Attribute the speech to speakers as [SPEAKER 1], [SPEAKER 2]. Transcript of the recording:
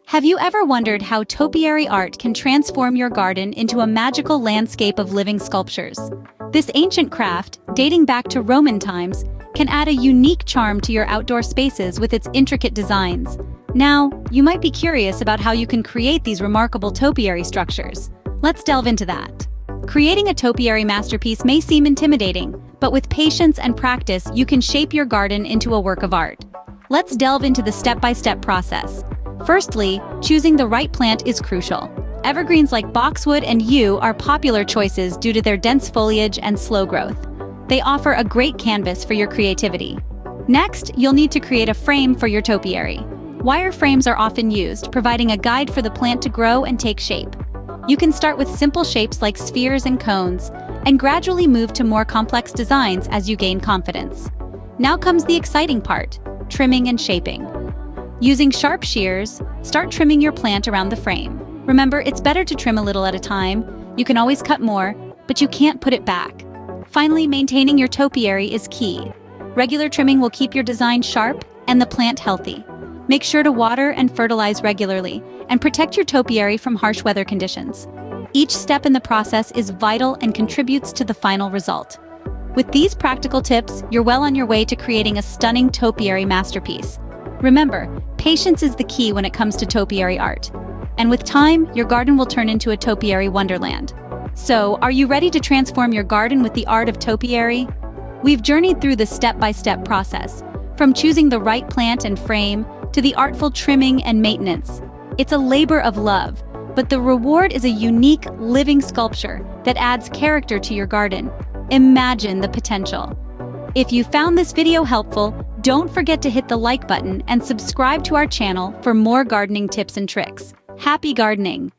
[SPEAKER 1] Have you ever wondered how topiary art can transform your garden into a magical landscape of living sculptures? This ancient craft, dating back to Roman times, can add a unique charm to your outdoor spaces with its intricate designs. Now, you might be curious about how you can create these remarkable topiary structures. Let's delve into that. Creating a topiary masterpiece may seem intimidating, but with patience and practice, you can shape your garden into a work of art. Let's delve into the step-by-step process. Firstly, choosing the right plant is crucial. Evergreens like boxwood and yew are popular choices due to their dense foliage and slow growth. They offer a great canvas for your creativity. Next, you'll need to create a frame for your topiary. Wire frames are often used, providing a guide for the plant to grow and take shape. You can start with simple shapes like spheres and cones, and gradually move to more complex designs as you gain confidence. Now comes the exciting part, trimming and shaping. Using sharp shears, start trimming your plant around the frame. Remember, it's better to trim a little at a time. You can always cut more, but you can't put it back. Finally, maintaining your topiary is key. Regular trimming will keep your design sharp and the plant healthy. Make sure to water and fertilize regularly, and protect your topiary from harsh weather conditions. Each step in the process is vital and contributes to the final result. With these practical tips, you're well on your way to creating a stunning topiary masterpiece. Remember, patience is the key when it comes to topiary art. And with time, your garden will turn into a topiary wonderland. So, are you ready to transform your garden with the art of topiary? We've journeyed through the step-by-step process, from choosing the right plant and frame to the artful trimming and maintenance. It's a labor of love, but the reward is a unique, living sculpture that adds character to your garden. Imagine the potential. If you found this video helpful, don't forget to hit the like button and subscribe to our channel for more gardening tips and tricks. Happy gardening!